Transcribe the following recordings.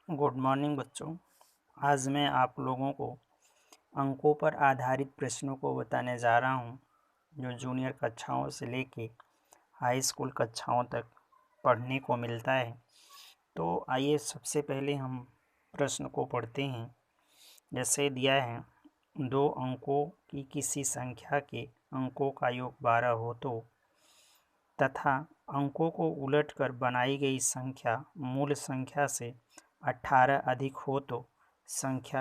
Good morning बच्चों। आज मैं आप लोगों को अंकों पर आधारित प्रश्नों को बताने जा रहा हूं, जो जूनियर कक्षाओं से लेके हाई स्कूल कक्षाओं तक पढ़ने को मिलता है। तो आइए सबसे पहले हम प्रश्न को पढ़ते हैं। जैसे दिया है, 2 अंकों की किसी संख्या के अंकों का योग 12 हो तो तथा अंकों को उलटकर बनाई गई संख्या मूल संख्या से 18 अधिक हो तो संख्या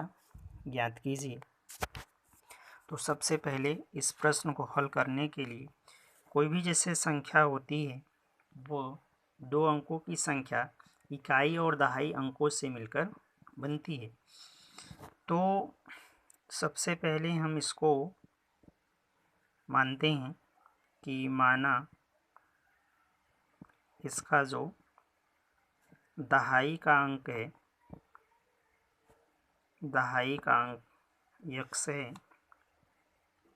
ज्ञात कीजिए। तो सबसे पहले इस प्रश्न को हल करने के लिए कोई भी जैसे संख्या होती है वो 2 अंकों की संख्या इकाई और दहाई अंकों से मिलकर बनती है। तो सबसे पहले हम इसको मानते हैं कि माना इसका जो दहाई का अंक है, दहाई का अंक x है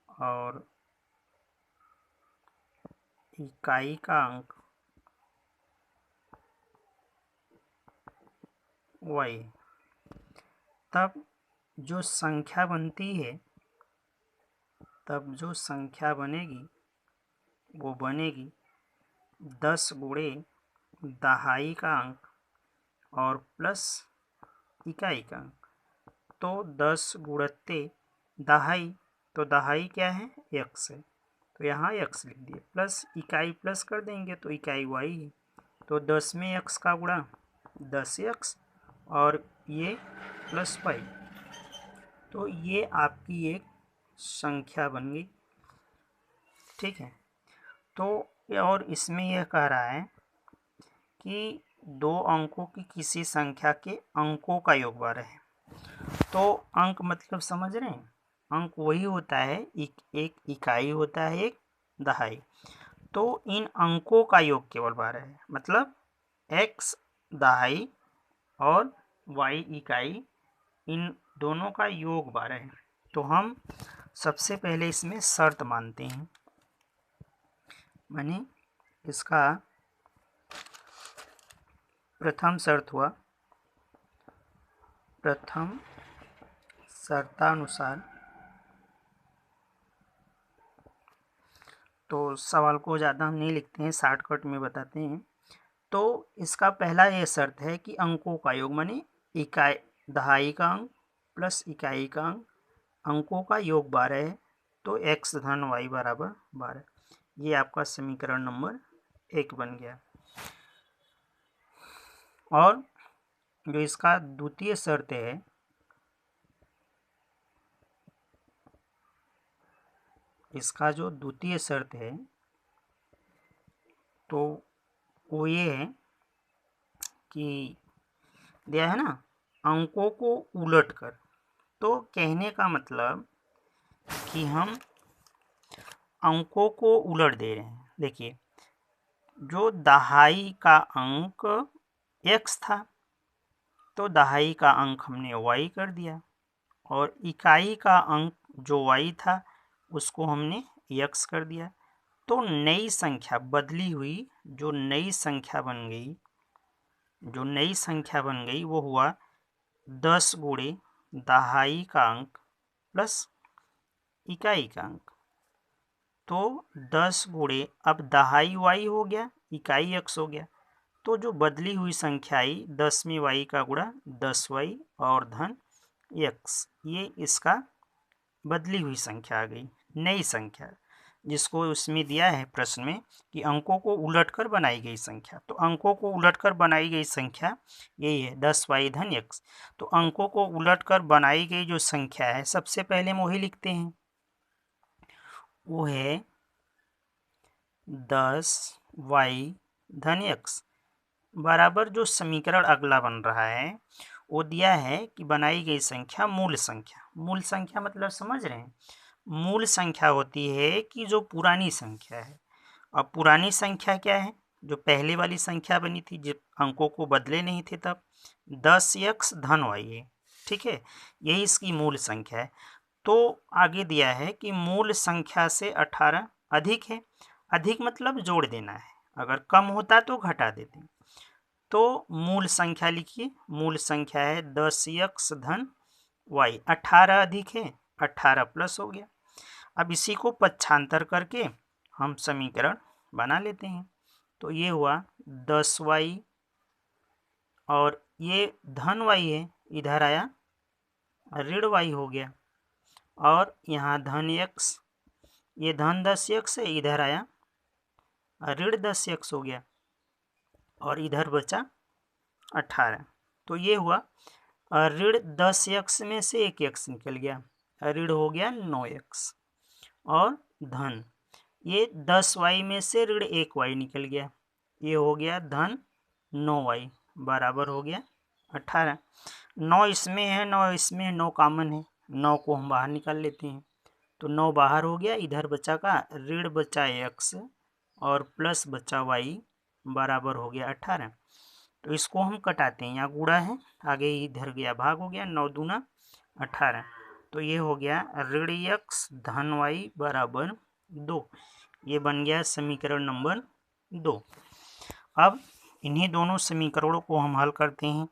और इकाई का अंक y। तब जो संख्या बनती है, तब जो संख्या बनेगी वो बनेगी 10 गुणे दहाई का अंक और प्लस इकाई का अंक। तो 10 गुणित्ते दहाई, तो दहाई क्या है, x है, तो यहाँ x लिख दिए, प्लस इकाई प्लस कर देंगे तो इकाई y है। तो 10 में x का गुणा 10x और ये प्लस y, तो ये आपकी एक संख्या बन गई। ठीक है। तो और इसमें यह कह रहा है कि 2 अंकों की किसी संख्या के अंकों का योग 12 है। तो अंक मतलब समझ रहे हैं, अंक वही होता है, एक इकाई होता है, एक दहाई। तो इन अंकों का योग केवल 12 है, मतलब x दहाई और y इकाई, इन दोनों का योग 12 है। तो हम सबसे पहले इसमें शर्त मानते हैं, माने इसका प्रथम शर्त हुआ, प्रथम शर्तानुसार। तो सवाल को ज़्यादा हम नहीं लिखते हैं, शॉर्टकट में बताते हैं। तो इसका पहला ये शर्त है कि अंकों का योग माने इकाई दहाई का अंक प्लस इकाई का अंक, अंकों का योग 12 है। तो x धन y बराबर 12। ये आपका समीकरण नंबर 1 बन गया। और जो इसका द्वितीय शर्त है, इसका जो द्वितीय शर्त है तो वो ये है कि दिया है ना, अंकों को उलट कर। तो कहने का मतलब कि हम अंकों को उलट दे रहे हैं। देखिए, जो दहाई का अंक x था तो दहाई का अंक हमने y कर दिया, और इकाई का अंक जो y था उसको हमने x कर दिया। तो नई संख्या बदली हुई, जो नई संख्या बन गई, जो नई संख्या बन गई वो हुआ 10 गुणे दहाई का अंक प्लस इकाई का अंक। तो 10 गुणे, अब दहाई y हो गया, इकाई x हो गया। तो जो बदली हुई संख्या आई 10 में y का गुणा 10y और धन x, ये इसका बदली हुई संख्या आ गई, नई संख्या, जिसको उसमें दिया है प्रश्न में कि अंकों को उलटकर बनाई गई संख्या। तो अंकों को उलटकर बनाई गई संख्या यही है, 10y धन x। तो अंकों को उलटकर बनाई गई जो संख्या है, सबसे पहले हम वही लिखते हैं, वो है 10y धन x बराबर जो समीकरण अगला बन रहा है वो दिया है कि बनाई गई संख्या मूल संख्या। मूल संख्या मतलब समझ रहे हैं, मूल संख्या होती है कि जो पुरानी संख्या है। अब पुरानी संख्या क्या है, जो पहले वाली संख्या बनी थी जब अंकों को बदले नहीं थे तब, 10x धन y है। ठीक है, यही इसकी मूल संख्या है। तो आगे दिया है कि मूल संख्या से 18 अधिक है। अधिक मतलब जोड़ देना है, अगर कम होता तो घटा देते। तो मूल संख्या लिखिए, मूल संख्या है 10x धन y, 18 अधिक है 18 प्लस हो गया। अब इसी को पक्षांतर करके हम समीकरण बना लेते हैं। तो ये हुआ 10y और ये धन y है, इधर आया ऋण y हो गया, और यहाँ धन x, ये धन 10x है, इधर आया ऋण 10x हो गया, और इधर बचा 18। तो ये हुआ ऋण 10x में से एक x निकल गया, ऋण हो गया 9x, और धन ये 10y में से ऋण 1y निकल गया, ये हो गया धन 9y, बराबर हो गया 18। 9 इसमें है, 9 इसमें है, 9 कॉमन है, 9 को हम बाहर निकाल लेते हैं, तो 9 बाहर हो गया। इधर बचा का ऋण बचा x और प्लस बचा y, बराबर हो गया 18। तो इसको हम कटाते हैं, यहाँ गुणा है, आगे इधर गया भाग हो गया, 9 दूना 18। तो ये हो गया ऋण x धन y बराबर 2। ये बन गया समीकरण नंबर 2। अब इन्हीं दोनों समीकरणों को हम हल करते हैं।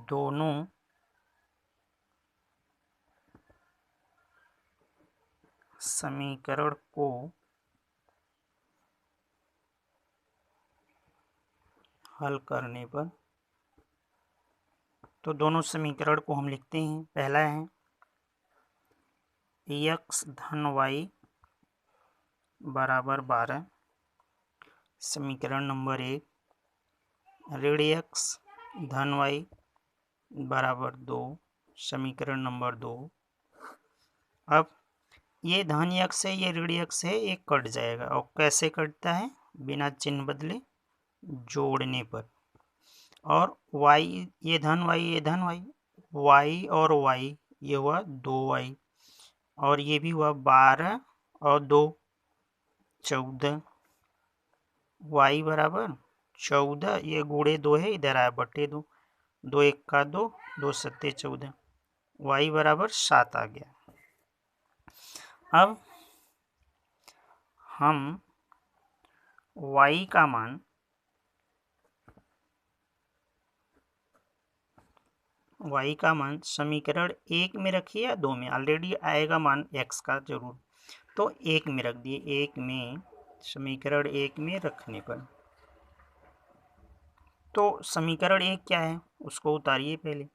दोनों समीकरण को हल करने पर, तो दोनों समीकरण को हम लिखते हैं। पहला है x धन y बराबर 12, समीकरण नंबर 1। ऋण x धन y बराबर 2, समीकरण नंबर 2। अब ये धन x है, ये ऋण x है, एक कट जाएगा, और कैसे कटता है? बिना चिन्ह बदले जोड़ने पर। और y, ये धन y, ये धन y, y और y, ये हुआ 2y, और ये भी हुआ 12 और 2 14, y बराबर 14, ये गुणे 2 है, इधर आया बटे 2, 2 1 का 2, 2 सत्ते 14, y बराबर 7 आ गया। अब हम y का मान समीकरण 1 में रखिए या 2 में, ऑलरेडी आएगा मान x का जरूर, तो 1 में रख दिए। 1 में, समीकरण 1 में रखने पर, तो समीकरण 1 क्या है उसको उतारिए पहले।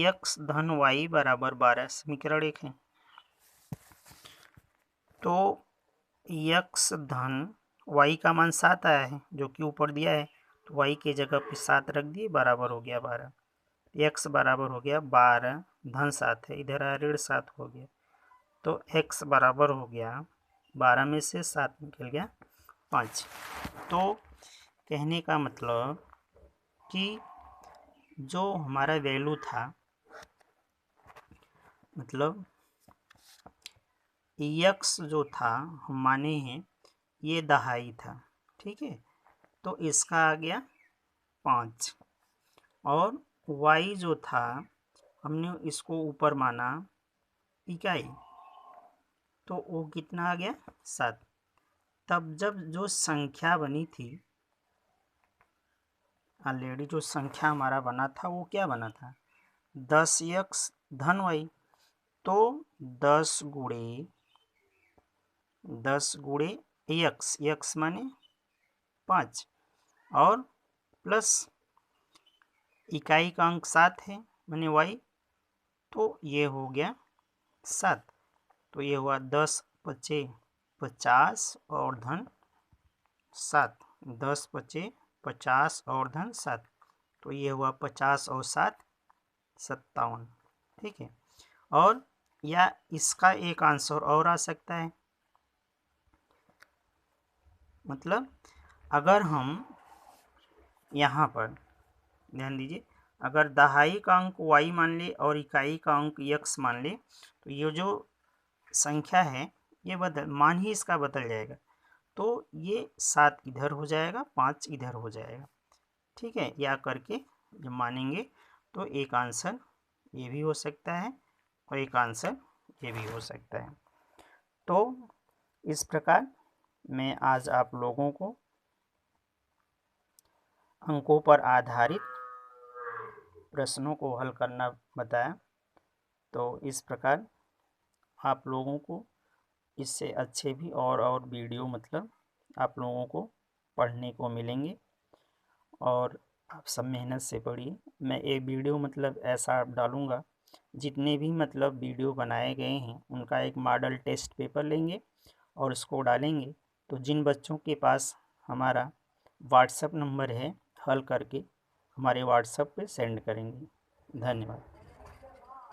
x धन y बराबर 12 समीकरण 1 है, तो x धन y का मान 7 आया है जो कि ऊपर दिया है, तो y के जगह पे 7 रख दिए, बराबर हो गया 12। x बराबर हो गया 12 धन 7 है, इधर ऋण 7 हो गया, तो x बराबर हो गया 12 में से 7 निकल गया 5। तो कहने का मतलब कि जो हमारा वैल्यू था, मतलब x जो था हम माने हैं ये दहाई था, ठीक है, तो इसका आ गया 5, और y जो था हमने इसको ऊपर माना इकाई, तो वो कितना आ गया 7। तब जब जो संख्या बनी थी, ऑलरेडी जो संख्या हमारा बना था वो क्या बना था? 10x धन y, तो 10 गुणे x माने 5, और प्लस इकाई का अंक 7 है माने y, तो ये हो गया 7। तो ये हुआ 10 पचे 50 और धन 7, 10 पचे 50 और धन 7, तो ये हुआ 50 और 7 57, ठीक है। और या इसका एक आंसर और आ सकता है, मतलब अगर हम यहाँ पर ध्यान दीजिए, अगर दहाई का अंक y मान ले और इकाई का अंक x मान ले, तो ये जो संख्या है ये मान ही इसका बदल जाएगा, तो ये 7 इधर हो जाएगा, 5 इधर हो जाएगा, ठीक है। या करके जब मानेंगे तो एक आंसर ये भी हो सकता है और एक आंसर ये भी हो सकता है। तो इस प्रकार मैं आज आप लोगों को अंकों पर आधारित प्रश्नों को हल करना बताया। तो इस प्रकार आप लोगों को इससे अच्छे भी और वीडियो मतलब आप लोगों को पढ़ने को मिलेंगे और आप सब मेहनत से पढ़िए। मैं एक वीडियो मतलब ऐसा डालूँगा, जितने भी मतलब वीडियो बनाए गए हैं उनका एक मॉडल टेस्ट पेपर लेंगे और उसको डालेंगे। तो जिन बच्चों के पास हमारा व्हाट्सएप नंबर है, हल करके हमारे व्हाट्सएप पे सेंड करेंगे। धन्यवाद।